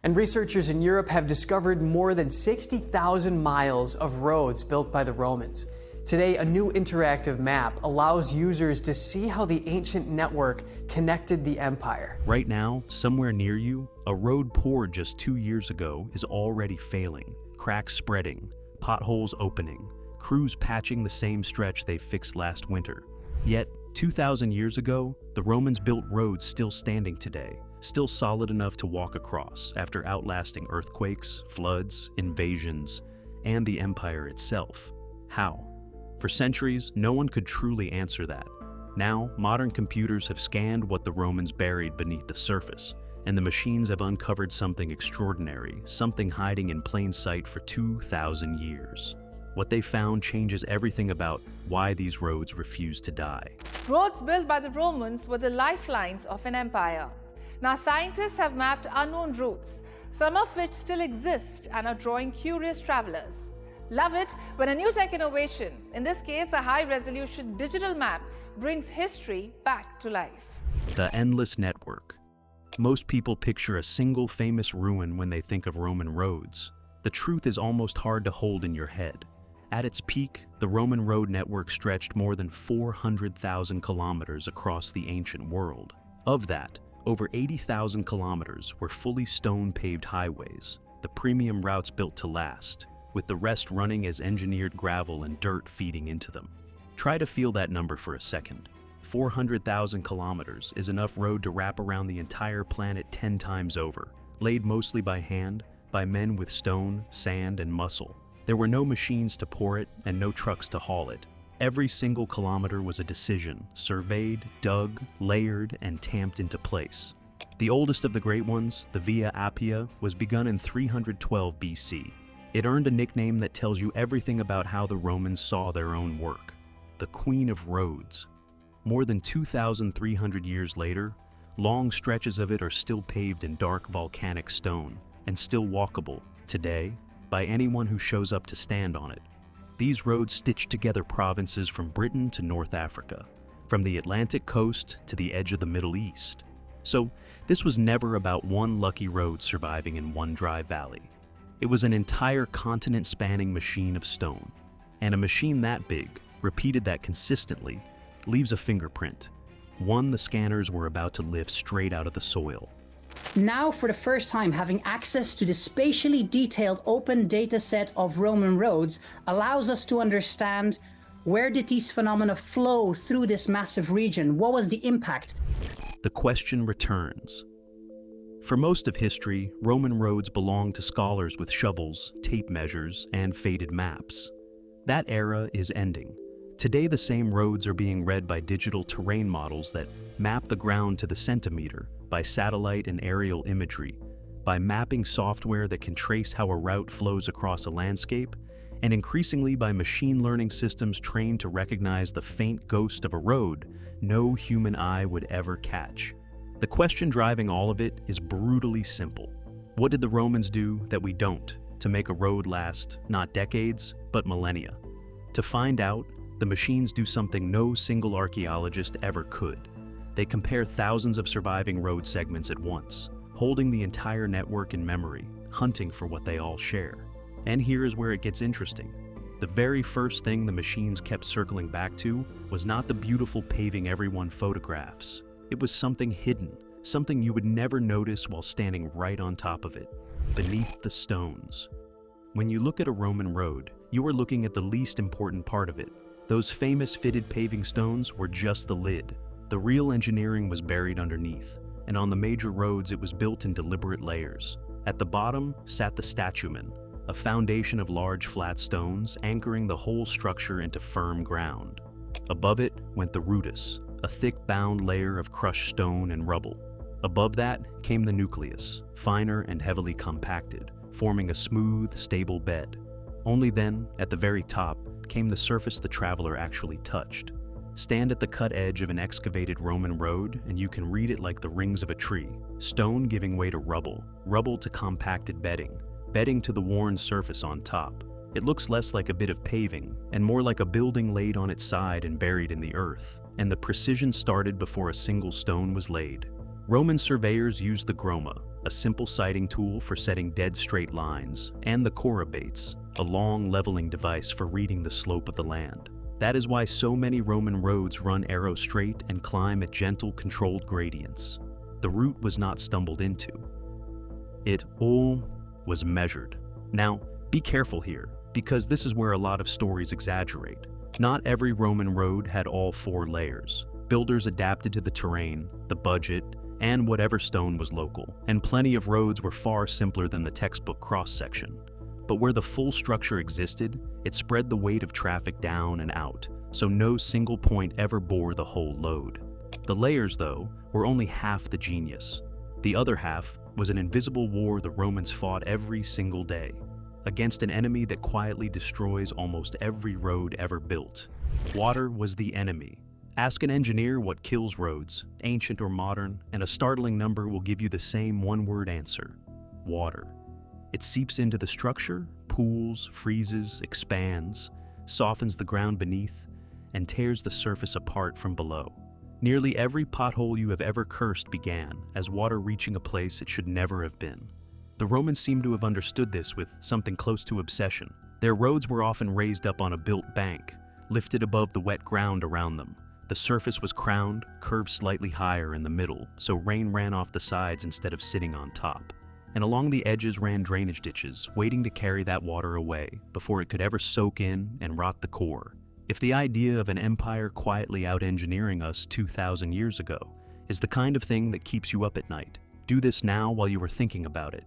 And researchers in Europe have discovered more than 60,000 miles of roads built by the Romans. Today, a new interactive map allows users to see how the ancient network connected the empire. Right now, somewhere near you, a road poured just 2 years ago is already failing, cracks spreading, potholes opening, crews patching the same stretch they fixed last winter. Yet, 2,000 years ago, the Romans built roads still standing today, still solid enough to walk across after outlasting earthquakes, floods, invasions, and the empire itself. How? For centuries, no one could truly answer that. Now, modern computers have scanned what the Romans buried beneath the surface, and the machines have uncovered something extraordinary, something hiding in plain sight for 2,000 years. What they found changes everything about why these roads refuse to die. Roads built by the Romans were the lifelines of an empire. Now, scientists have mapped unknown routes, some of which still exist and are drawing curious travelers. Love it when a new tech innovation, in this case a high-resolution digital map, brings history back to life. The endless network. Most people picture a single famous ruin when they think of Roman roads. The truth is almost hard to hold in your head. At its peak, the Roman road network stretched more than 400,000 kilometers across the ancient world. Of that, over 80,000 kilometers were fully stone-paved highways, the premium routes built to last, with the rest running as engineered gravel and dirt feeding into them. Try to feel that number for a second. 400,000 kilometers is enough road to wrap around the entire planet 10 times over, laid mostly by hand, by men with stone, sand, and muscle. There were no machines to pour it and no trucks to haul it. Every single kilometer was a decision, surveyed, dug, layered, and tamped into place. The oldest of the great ones, the Via Appia, was begun in 312 BC. It earned a nickname that tells you everything about how the Romans saw their own work: the Queen of Roads. More than 2,300 years later, long stretches of it are still paved in dark volcanic stone and still walkable, today, by anyone who shows up to stand on it. These roads stitch together provinces from Britain to North Africa, from the Atlantic coast to the edge of the Middle East. So, this was never about one lucky road surviving in one dry valley. It was an entire continent-spanning machine of stone. And a machine that big, repeated that consistently, leaves a fingerprint, one the scanners were about to lift straight out of the soil. Now, for the first time, having access to the spatially detailed open data set of Roman roads allows us to understand where did these phenomena flow through this massive region? What was the impact? The question returns. For most of history, Roman roads belonged to scholars with shovels, tape measures, and faded maps. That era is ending. Today, the same roads are being read by digital terrain models that map the ground to the centimeter, by satellite and aerial imagery, by mapping software that can trace how a route flows across a landscape, and increasingly by machine learning systems trained to recognize the faint ghost of a road no human eye would ever catch. The question driving all of it is brutally simple. What did the Romans do that we don't to make a road last not decades, but millennia? To find out, the machines do something no single archaeologist ever could. They compare thousands of surviving road segments at once, holding the entire network in memory, hunting for what they all share. And here is where it gets interesting. The very first thing the machines kept circling back to was not the beautiful paving everyone photographs. It was something hidden, something you would never notice while standing right on top of it, beneath the stones. When you look at a Roman road, you are looking at the least important part of it. Those famous fitted paving stones were just the lid. The real engineering was buried underneath, and on the major roads it was built in deliberate layers. At the bottom sat the statumen, a foundation of large flat stones anchoring the whole structure into firm ground. Above it went the rudus, a thick bound layer of crushed stone and rubble. Above that came the nucleus, finer and heavily compacted, forming a smooth, stable bed. Only then, at the very top, came the surface the traveler actually touched. Stand at the cut edge of an excavated Roman road and you can read it like the rings of a tree. Stone giving way to rubble, rubble to compacted bedding, bedding to the worn surface on top. It looks less like a bit of paving and more like a building laid on its side and buried in the earth. And the precision started before a single stone was laid. Roman surveyors used the groma, a simple sighting tool for setting dead straight lines, and the chorobates, a long leveling device for reading the slope of the land. That is why so many Roman roads run arrow straight and climb at gentle, controlled gradients. The route was not stumbled into. It all was measured. Now, be careful here, because this is where a lot of stories exaggerate. Not every Roman road had all 4 layers. Builders adapted to the terrain, the budget, and whatever stone was local, and plenty of roads were far simpler than the textbook cross-section. But where the full structure existed, it spread the weight of traffic down and out, so no single point ever bore the whole load. The layers, though, were only half the genius. The other half was an invisible war the Romans fought every single day, against an enemy that quietly destroys almost every road ever built. Water was the enemy. Ask an engineer what kills roads, ancient or modern, and a startling number will give you the same one-word answer: water. It seeps into the structure, pools, freezes, expands, softens the ground beneath, and tears the surface apart from below. Nearly every pothole you have ever cursed began as water reaching a place it should never have been. The Romans seem to have understood this with something close to obsession. Their roads were often raised up on a built bank, lifted above the wet ground around them. The surface was crowned, curved slightly higher in the middle, so rain ran off the sides instead of sitting on top. And along the edges ran drainage ditches, waiting to carry that water away before it could ever soak in and rot the core. If the idea of an empire quietly out-engineering us 2,000 years ago is the kind of thing that keeps you up at night, do this now while you are thinking about it.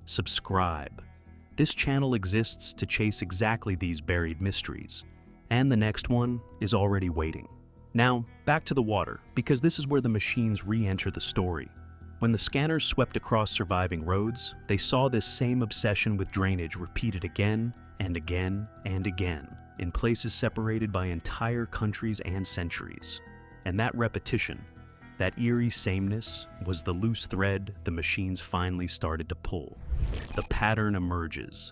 Subscribe. This channel exists to chase exactly these buried mysteries, and the next one is already waiting. Now, back to the water, because this is where the machines re-enter the story. When the scanners swept across surviving roads, they saw this same obsession with drainage repeated again and again and again, in places separated by entire countries and centuries. And that repetition, that eerie sameness, was the loose thread the machines finally started to pull. The pattern emerges.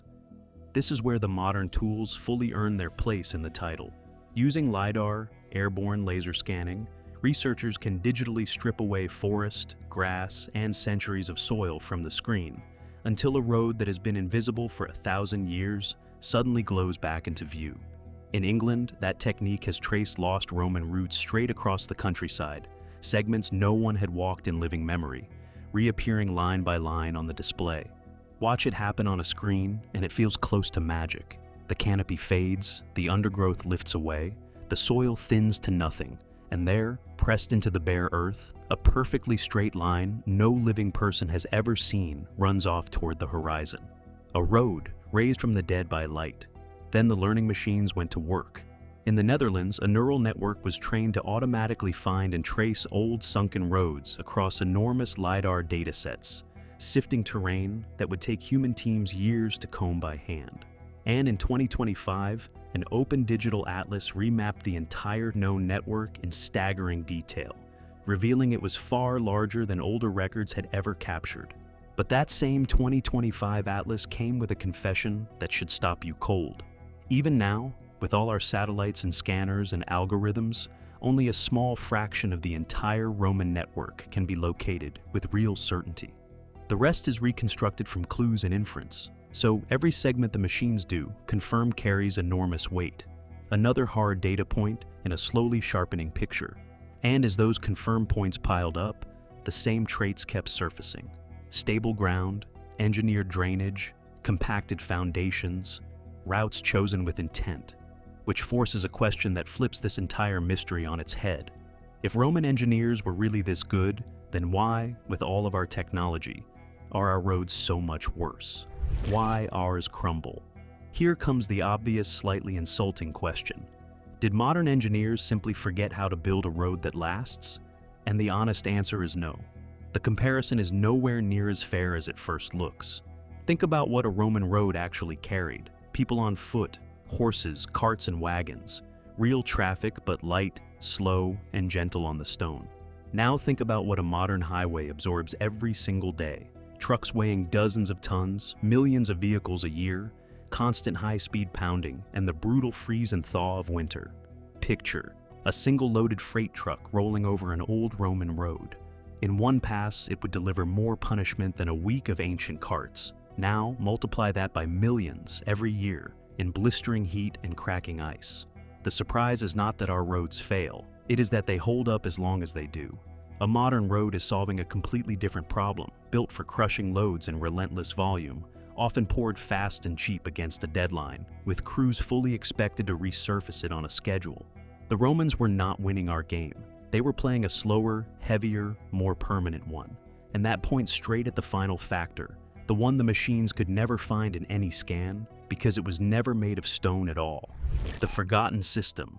This is where the modern tools fully earn their place in the title. Using LiDAR, airborne laser scanning, researchers can digitally strip away forest, grass, and centuries of soil from the screen, until a road that has been invisible for 1,000 years suddenly glows back into view. In England, that technique has traced lost Roman routes straight across the countryside, segments no one had walked in living memory, reappearing line by line on the display. Watch it happen on a screen, and it feels close to magic. The canopy fades, the undergrowth lifts away, the soil thins to nothing, and there, pressed into the bare earth, a perfectly straight line no living person has ever seen runs off toward the horizon. A road raised from the dead by light. Then the learning machines went to work. In the Netherlands, a neural network was trained to automatically find and trace old sunken roads across enormous LiDAR datasets, sifting terrain that would take human teams years to comb by hand. And in 2025, an open digital atlas remapped the entire known network in staggering detail, revealing it was far larger than older records had ever captured. But that same 2025 atlas came with a confession that should stop you cold. Even now, with all our satellites and scanners and algorithms, only a small fraction of the entire Roman network can be located with real certainty. The rest is reconstructed from clues and inference. So every segment the machines do, confirm carries enormous weight. Another hard data point in a slowly sharpening picture. And as those confirmed points piled up, the same traits kept surfacing. Stable ground, engineered drainage, compacted foundations, routes chosen with intent, which forces a question that flips this entire mystery on its head. If Roman engineers were really this good, then why, with all of our technology, are our roads so much worse? Why ours crumble? Here comes the obvious, slightly insulting question. Did modern engineers simply forget how to build a road that lasts? And the honest answer is no. The comparison is nowhere near as fair as it first looks. Think about what a Roman road actually carried. People on foot, horses, carts, and wagons. Real traffic, but light, slow, and gentle on the stone. Now think about what a modern highway absorbs every single day. Trucks weighing dozens of tons, millions of vehicles a year, constant high-speed pounding, and the brutal freeze and thaw of winter. Picture a single loaded freight truck rolling over an old Roman road. In one pass, it would deliver more punishment than a week of ancient carts. Now, multiply that by millions every year in blistering heat and cracking ice. The surprise is not that our roads fail, it is that they hold up as long as they do. A modern road is solving a completely different problem, built for crushing loads in relentless volume, often poured fast and cheap against a deadline, with crews fully expected to resurface it on a schedule. The Romans were not winning our game. They were playing a slower, heavier, more permanent one. And that points straight at the final factor, the one the machines could never find in any scan, because it was never made of stone at all. The forgotten system.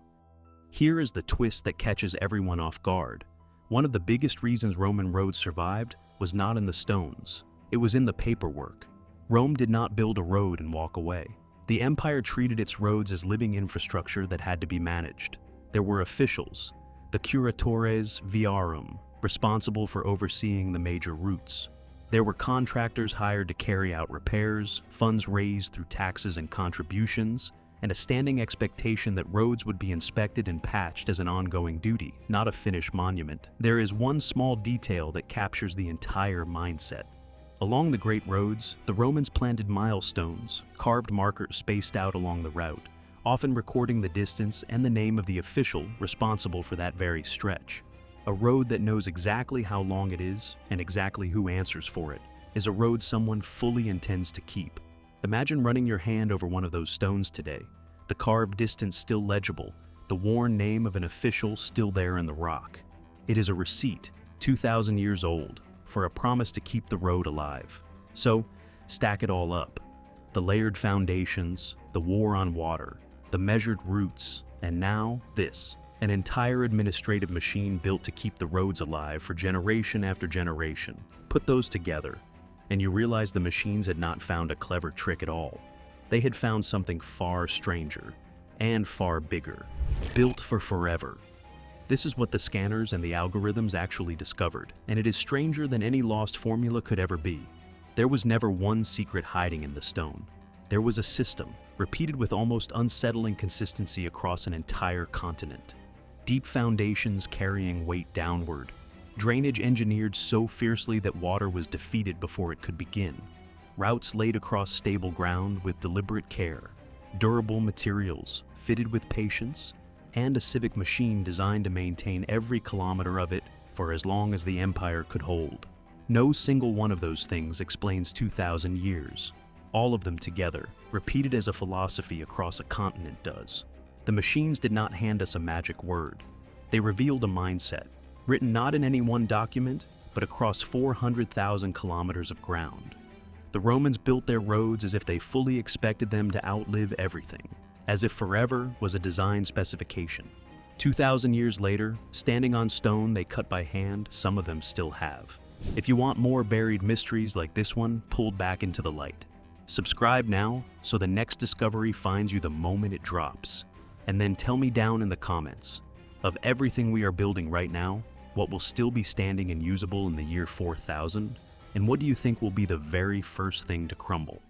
Here is the twist that catches everyone off guard. One of the biggest reasons Roman roads survived was not in the stones. It was in the paperwork. Rome did not build a road and walk away. The empire treated its roads as living infrastructure that had to be managed. There were officials, the curatores viarum, responsible for overseeing the major routes. There were contractors hired to carry out repairs, funds raised through taxes and contributions, and a standing expectation that roads would be inspected and patched as an ongoing duty, not a finished monument. There is one small detail that captures the entire mindset. Along the great roads, the Romans planted milestones, carved markers spaced out along the route, often recording the distance and the name of the official responsible for that very stretch. A road that knows exactly how long it is and exactly who answers for it is a road someone fully intends to keep. Imagine running your hand over one of those stones today, the carved distance still legible, the worn name of an official still there in the rock. It is a receipt, 2,000 years old, for a promise to keep the road alive. So, stack it all up. The layered foundations, the war on water, the measured routes, and now this, an entire administrative machine built to keep the roads alive for generation after generation. Put those together, and you realize the machines had not found a clever trick at all. They had found something far stranger and far bigger, built for forever. This is what the scanners and the algorithms actually discovered, and it is stranger than any lost formula could ever be. There was never one secret hiding in the stone. There was a system, repeated with almost unsettling consistency across an entire continent. Deep foundations carrying weight downward, drainage engineered so fiercely that water was defeated before it could begin, routes laid across stable ground with deliberate care, durable materials fitted with patience, and a civic machine designed to maintain every kilometer of it for as long as the empire could hold. No single one of those things explains 2,000 years. All of them together, repeated as a philosophy across a continent does. The machines did not hand us a magic word. They revealed a mindset, written not in any one document, but across 400,000 kilometers of ground. The Romans built their roads as if they fully expected them to outlive everything, as if forever was a design specification. 2,000 years later, standing on stone they cut by hand, some of them still have. If you want more buried mysteries like this one pulled back into the light, subscribe now so the next discovery finds you the moment it drops. And then tell me down in the comments, of everything we are building right now, what will still be standing and usable in the year 4000, and what do you think will be the very first thing to crumble?